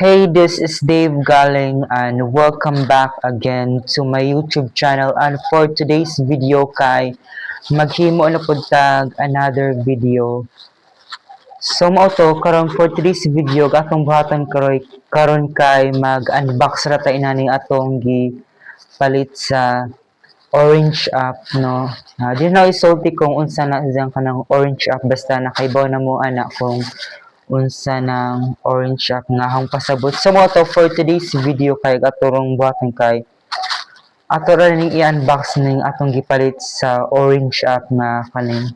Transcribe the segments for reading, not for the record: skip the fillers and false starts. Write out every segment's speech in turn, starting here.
Hey, this is Dave Galing and welcome back again to my YouTube channel. And for today's video kay maghimo na pud tag another video. So mao to karon for today's video atong buhaton karon kay mag-unbox ra ta inaning atong gi palit sa orange app no. Di na isulti kung unsa na siyang kanang orange app basta nakaibaw na mo ana kung unsa ng orange app nga hang pasabot. So mo to for today's video kay aturong buhaton kay ato ra ning i-unbox ning atong gipalit sa orange app nga kaning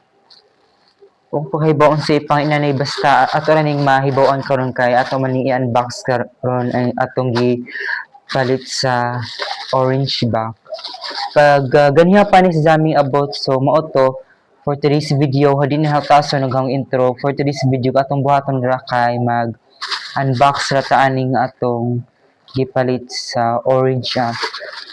kung pahibaon sa ipang inanay basta ato ra ning mahibaon karon kay ato man ning i-unbox karon ang atong gipalit sa orange back. Pag ganiha pa ni sa jaming about so mao to for today's video hadin na hataso naghang intro for today's video atong buhaton ra kay mag unbox ra ta aning atong gipalit sa orange app.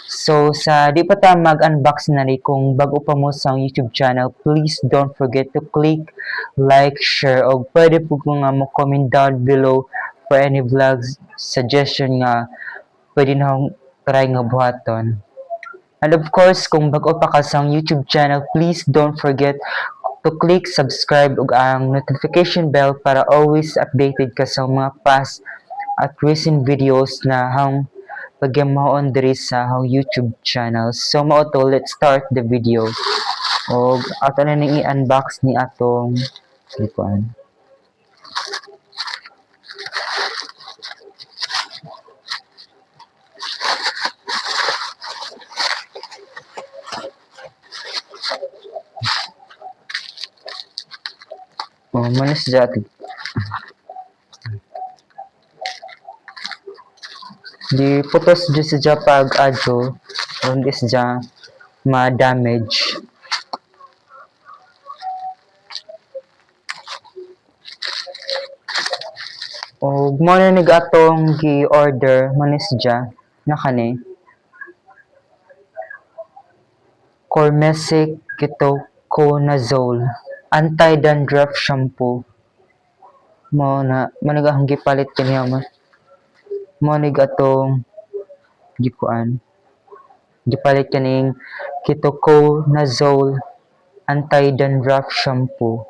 So sa di pa ta mag-unbox na ni kung bago pa mo sa YouTube channel, please don't forget to click like, share o pwede po kung nga mo comment down below for any vlogs suggestion nga pwede na akong try nga buhaton. And of course, kung bago pa ka sa YouTube channel, please don't forget to click subscribe ug ang notification bell para always updated ka sa mga past at recent videos na hang pagyamahon diri sa hang YouTube channel. So mao to, let's start the video. O ato na ning i-unbox ni atong kuan. Manis dati. Di putos di sa pag adyo, hindi sa ma-damage. O mo na nig atong gi-order manis dya na kani. Cormesic Ketoconazole Anti-Dandruff Shampoo. Mo na ang gipalit kaniya mo. Mo nig atong gikuan. Gipalit kaning Ketoconazole Anti-Dandruff Shampoo.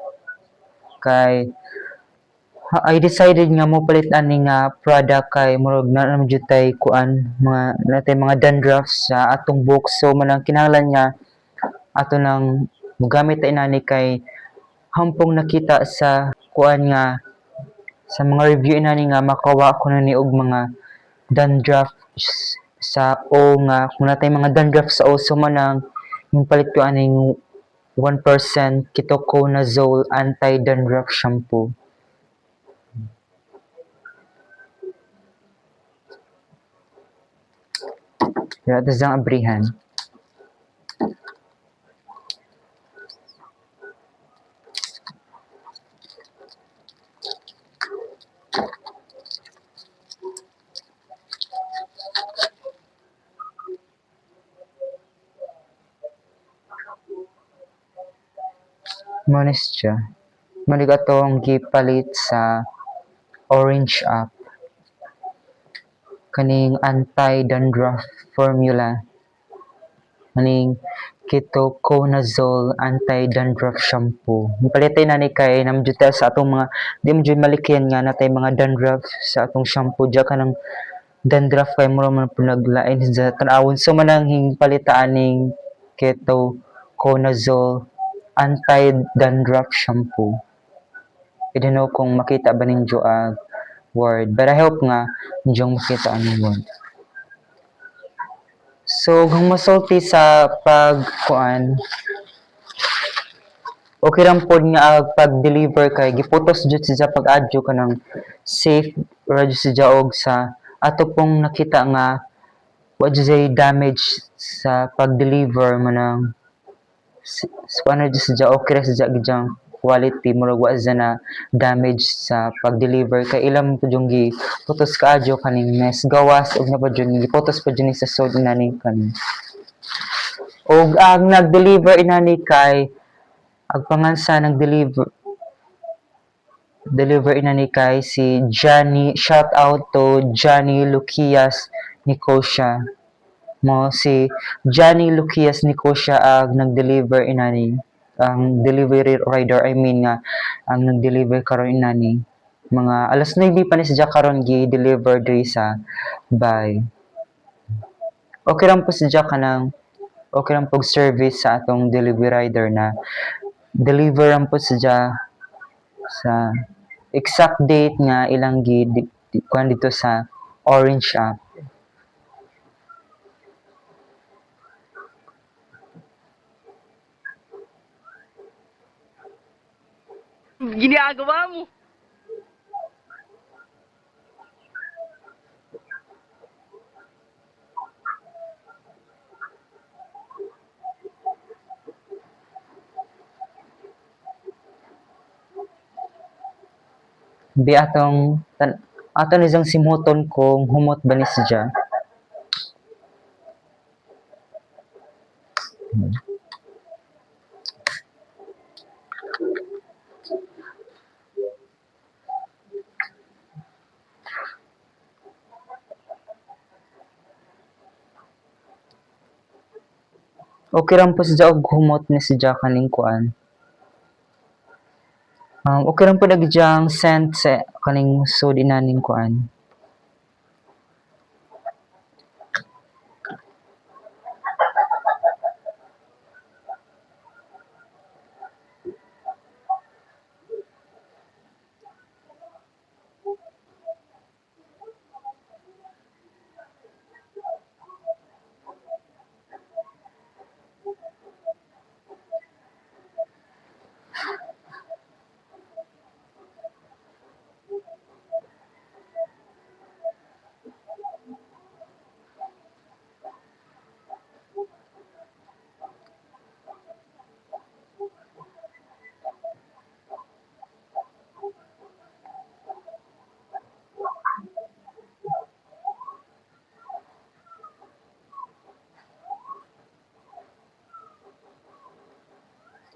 Kay I decided nga mo palit ani nga product kay murag na naman jud tay kuan mga natay mga dandruff sa atong buhok so manang kinahanglan nga ato nang mogamit ta inani kay hampong nakita sa kuan nga sa mga review inani nga makawa ko na ni og mga dandruff sa o nga kung natay mga dandruff sa o so manang yung palit ko aning 1% Ketoconazole Anti-Dandruff Shampoo. Ya, ito ang abrihan. Monis siya. Maniga tong gipalit sa orange app. Kaning anti-dandruff formula. Kaning Ketoconazole Anti-Dandruff Shampoo. Palitay na ni kay namjuta sa atong mga di mo jud malikyan nga natay mga dandruff sa atong shampoo diya kanang dandruff kay mo man naglain sa tan-awon so manang palitaan ning Ketoconazole Anti-Dandruff Shampoo. I don't know kung makita ba ninyo word but I hope nga ninyo makita ang word. So, kung masulti sa pagkuan, okay lang po nga pag-deliver kay giputos jud sa pag-adyo ka ng safe radyo sa jaog sa ato pong nakita nga what say damage sa pag-deliver manang ano jud sa okay ra sa gyang quality murag wa na damage sa pag-deliver kay ilang pud yung giputos kaadyo kaning mes gawas ug na pud yung giputos pud yun sa sod inani kaning og ang nag-deliver inani kay ang pangansa nag-deliver deliver ina ni kay si Johnny, shout out to Johnny Lucias Nicosia. Mo si Johnny Lucias Nicosia ang nag-deliver inani, ang delivery rider, I mean nga ang nag-deliver karon inani mga alas 9 pa ni siya karon gi-deliver diri sa bay. Okay lang po siya kanang okay lang pog service sa atong delivery rider na deliver lang po siya sa exact date nga ilang kuan dito sa Orange app. Ginagawa mo. Bi atong aton isang simuton kung humot ba ni siya. Okay lang po siya og humot ni siya kaning kuan. Okay lang po nagdyang send sa kaning sud inaning kuan.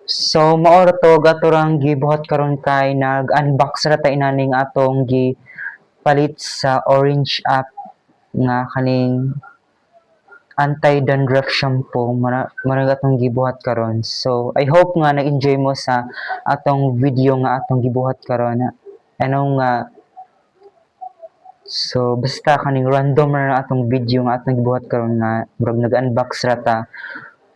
So mao ra to gaturang gibuhat karon kay nag-unbox ra ta inaning atong palit sa Orange app nga kaning anti-dandruff shampoo mara atong gibuhat karon. So I hope nga nag-enjoy mo sa atong video nga atong gibuhat karon. Ano nga so basta kaning random na atong video nga atong gibuhat karon nga murag nag-unbox ra ta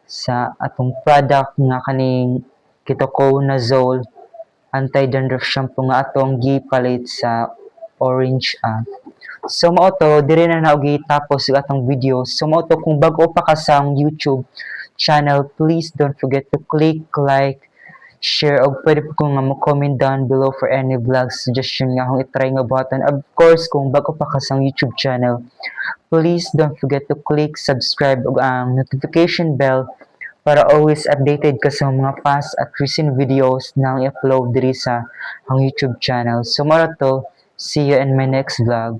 sa atong product nga kaning ketoconazole anti-dandruff shampoo nga atong gipalit sa Orange app. So mao to diri na naogi tapos ang atong video. So mao to kung bag-o pa ka sa YouTube channel, please don't forget to click like, share, og pwede po kung nga mo-comment down below for any vlog suggestion nga akong itry nga buhatan. Of course, kung bago pa ka sa YouTube channel, please don't forget to click subscribe ug ang notification bell para always updated ka sa mga past at recent videos na i-upload diri sa ang YouTube channel. So mara to, see you in my next vlog.